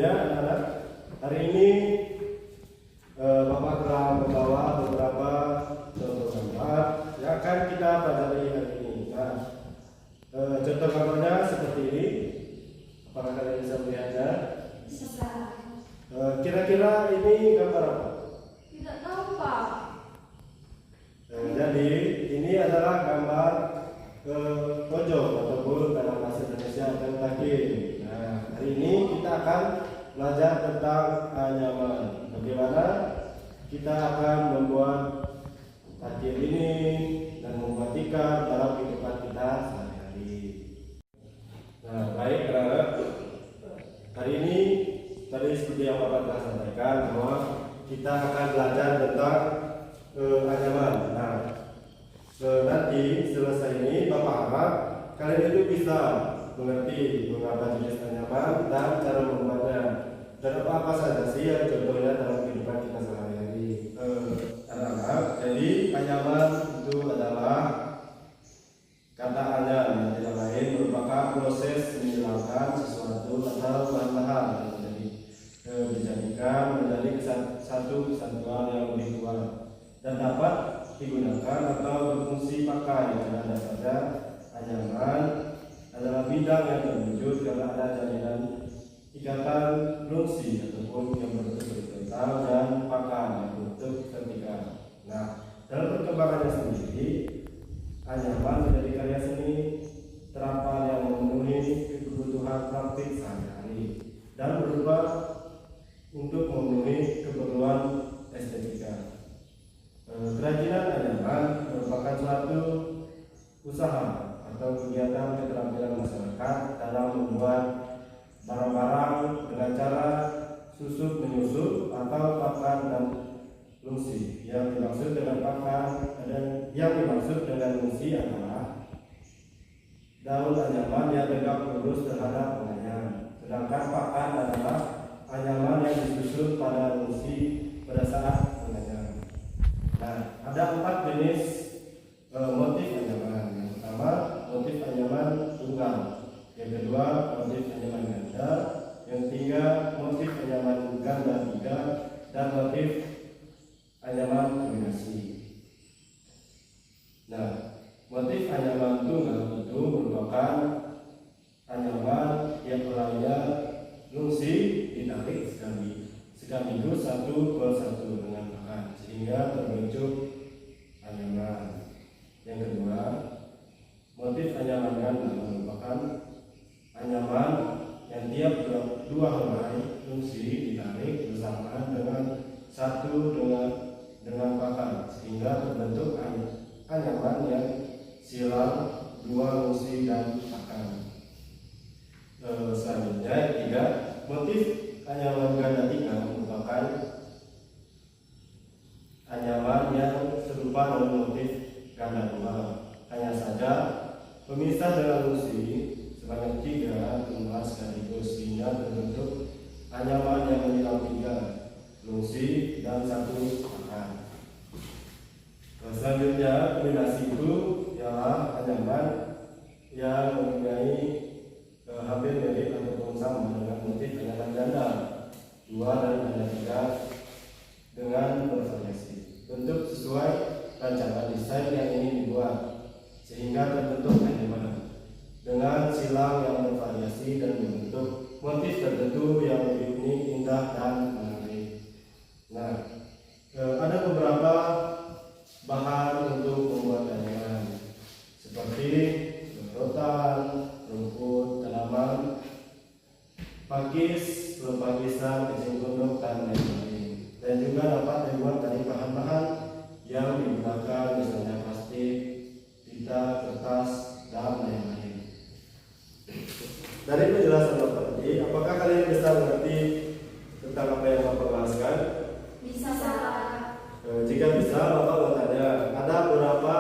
sebelumnya anak-anak, hari ini Bapak telah membawa beberapa contoh gambar yang akan kita pelajari hari ini. Nah, contoh gambarnya seperti ini. Apakah kalian bisa melihatnya? Bisa. Kira-kira ini gambar apa? Tidak tahu, Pak. Jadi ini adalah gambar pojok ataupun dalam bahasa Indonesia tentakil. Nah, hari ini kita akan belajar tentang anyaman. Bagaimana kita akan membuat takil ini dan membuat dalam kehidupan kita sehari-hari. Nah, baik, anak-anak. Hari ini tadi seperti yang Bapak telah sampaikan bahwa kita akan belajar tentang anyaman. Nah, nanti selesai ini Bapak harap kalian itu bisa mengerti mengapa jenis anyaman dan cara membuatnya dan apa saja sih yang contohnya dalam kehidupan kita sehari-hari. Anak-anak, jadi anyaman itu adalah kata anyam yang tidak lain merupakan proses menghilangkan sesuatu atau bahan-bahan yang dijadikan menjadi satu kesatuan yang lebih kuat dan dapat digunakan atau berfungsi pakai. Dan ada saja anyaman adalah bidang yang terwujud karena ada jalinan ikatan fungsi ataupun yang berbentuk horizontal dan pakai yang berbentuk vertikal. Nah, dalam perkembangannya sendiri, anyaman menjadi karya seni terapan yang memenuhi kebutuhan praktik sehari-hari dan berubah untuk memenuhi keperluan estetika. Kerajinan anyaman merupakan suatu usaha atau kegiatan keterampilan masyarakat dalam membuat barang-barang dengan cara susut menyusup atau pakan dan lungsi. Yang dimaksud dengan pakan dan yang dimaksud dengan lungsi adalah daun anyaman yang tegak lurus terhadap penganyam, sedangkan pakan adalah anyaman yang disusun pada lungsi pada saat penganyam. Nah, ada 4 jenis motif anyaman. Yang pertama, motif anyaman tunggal. Yang kedua, motif anyaman ganda. Yang ketiga, motif anyaman ganda 3 dan motif anyaman kombinasi. Nah, motif anyaman tunggal itu merupakan anyaman yang orangnya lungsi ditarik sekaligus satu persatu dengan pakan sehingga terbentuk anyaman. Yang kedua, motif anyaman ganda merupakan anyaman yang tiap dua helai lungsi ditarik bersamaan dengan satu dengan pakan sehingga terbentuk anyaman yang silang dua lungsi dan pakan. Selanjutnya yang ketiga, motif anyaman ganda 3 merupakan anyaman yang serupa dengan motif ganda 2. Hanya saja pemisah dengan lungsi sebanyak 3 lembar sekaligus sehingga terbentuk anyaman yang menyilang 3 lungsi dan 1 pakan. Selanjutnya kombinasi itu ialah anyaman yang mempunyai hampir mirip ataupun sama dengan motif anyaman ganda 2 dan ganda 3 dengan bervariasi bentuk sesuai rancangan desain yang ingin dibuat sehingga terbentuk anyaman dengan silang yang bervariasi dan membentuk motif tertentu yang lebih unik, indah dan menarik. Nah, ada beberapa bahan untuk membuat anyaman seperti rotan, rumput, tanaman, pakis, pakisan, eceng gondok dan lain-lain. Dan juga dapat dibuat dari bahan-bahan yang digunakan misalnya plastik, tinta, kertas, dan lain-lain. Dari penjelasan Bapak tadi, apakah kalian bisa mengerti tentang apa yang Bapak jelaskan? Bisa, Pak. Jika bisa, Bapak bertanya, ada berapa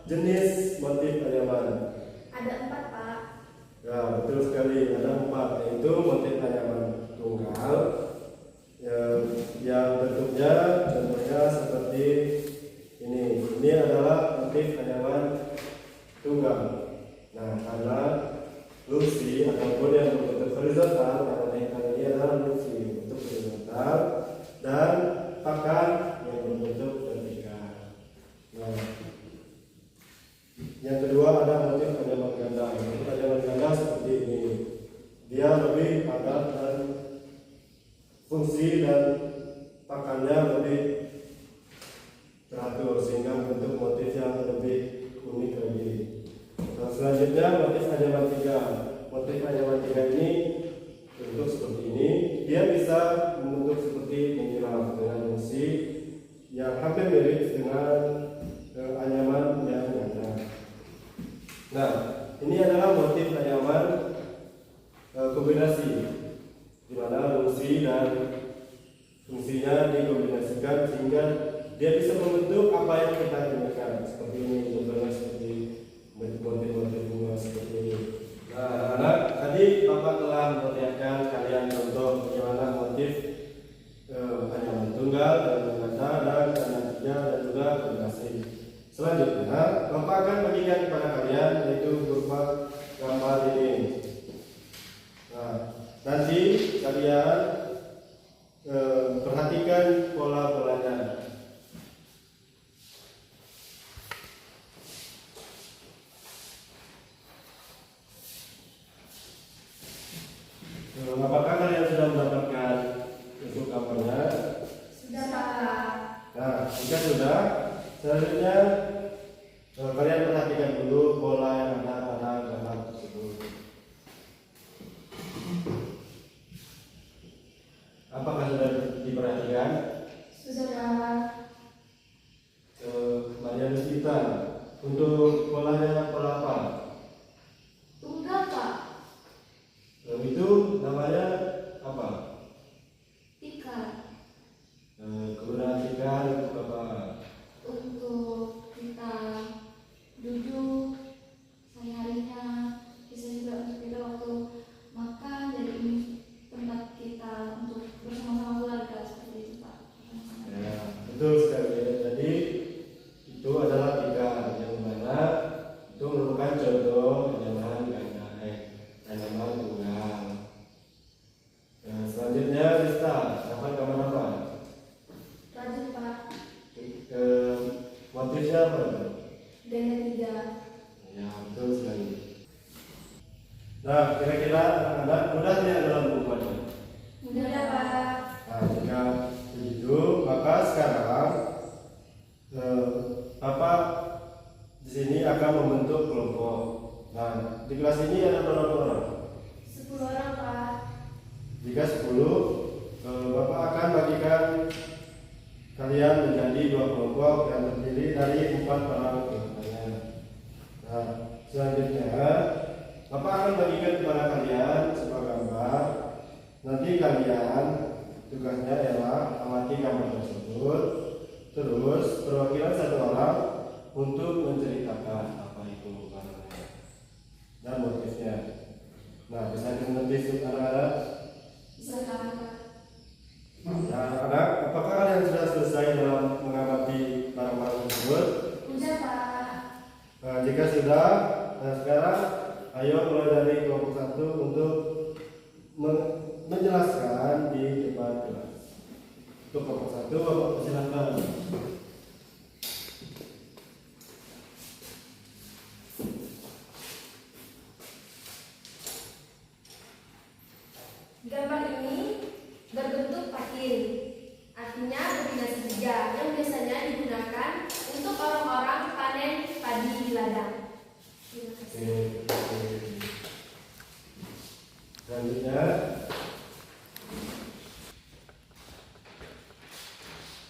jenis motif anyaman? Ada 4, Pak. Ya, betul sekali, ada 4, yaitu motif anyaman tunggal yang bentuknya contohnya seperti ini. Ini adalah motif anyaman tunggal. Nah, karena lungsi ataupun yang berbentuk horizontal, karena ini adalah dia lebih padat dan fungsi dan pakannya lebih teratur sehingga membentuk motif yang lebih unik lagi. Nah, selanjutnya motif anyaman 3. Motif anyaman 3 ini bentuk seperti ini. Dia bisa membentuk seperti menyiram dengan fungsi yang hampir mirip dengan anyaman yang ada. Nah, ini adalah motif anyaman kombinasi, di mana fungsi dan fungsinya dikombinasikan sehingga dia bisa membentuk apa yang kita inginkan. Seperti ini, contohnya seperti motif-motif bunga seperti ini. Nah, anak-anak, tadi Bapak telah memperlihatkan kalian contoh bagaimana motif anyaman tunggal dan ganda dan ganda 3 dan juga kombinasi. Selanjutnya, Bapak akan bagikan kepada kalian yaitu berupa gambar ini. Nah, nanti kalian perhatikan pola-polanya. Apakah kalian sudah mendapatkan untuk gambarnya? Sudah Pak. Nah, jika sudah, selanjutnya kalian perhatikan dulu pola yang ada pada gambar tersebut. Apakah sudah diperhatikan? Sudah Pak. Maria Lusita, untuk polanya pola apa? Tunggal Pak. Itu namanya apa? Tikar. Kegunaan tikar untuk apa? Untuk kita duduk sehari-harinya, bisa juga untuk kita waktu makan, jadi ini tempat kita untuk bersama-sama keluarga seperti itu Pak. Ya, betul sekali. Jadi itu adalah tikar yang mana itu merupakan contoh anyaman anyaman tunggal. Nah, selanjutnya Rista, dapat gambar apa? Lanjut Pak. Motifnya apa? Ganda 3. Ya, betul sekali. Nah, kira-kira anak-anak mudah tidak dalam membuatnya? Mudah Pak. Nah, jika begitu, maka sekarang Bapak di sini akan membentuk kelompok. Nah, di kelas ini ada berapa orang? 10 orang Pak. Jika 10, Bapak akan bagikan kalian menjadi 2 kelompok yang terdiri dari 4 orang kelompoknya. Nah, selanjutnya Bapak akan bagikan kepada kalian sebuah gambar. Nanti kalian tugasnya ialah amati gambar tersebut. Terus perwakilan 1 orang untuk menceritakan apa itu warnanya dan motifnya. Nah, bisa mengerti anak-anak? Bisa Pak. Nah, anak-anak, apakah kalian sudah selesai dalam mengamati barang-barang tersebut? Udah Pak. Nah, jika sudah, nah sekarang ayo mulai dari kelompok 1 untuk menjelaskan di depan kelas. Untuk kelompok 1, Bapak persilakan. Gambar ini berbentuk patin, artinya kombinasi 3 yang biasanya digunakan untuk orang-orang panen padi di ladang. Terima kasih. Oke. Selanjutnya,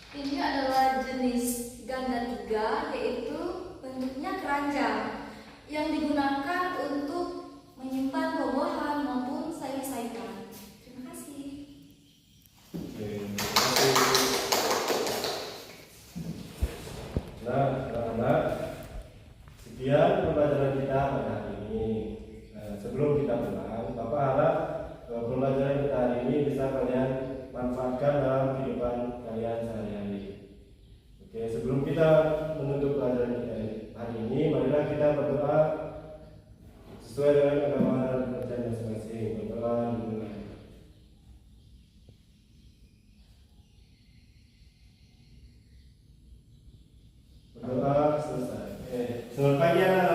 Ini adalah jenis ganda 3, yaitu bentuknya keranjang yang digunakan untuk menyimpan buah-buahan maupun sayur-sayuran. Terima kasih. oke, terima kasih. Nah, anak-anak, sekian pembelajaran kita pada hari ini. Nah, sebelum kita pulang, Bapak harap pembelajaran kita hari ini bisa kalian manfaatkan dalam kehidupan kalian sehari-hari. Oke, sebelum kita menutup pelajaran kita hari ini, marilah kita berdoa sesuai dengan agama dan kepercayaan masing-masing. Berdoa dulu. Berdoa selesai. Selamat pagi anak.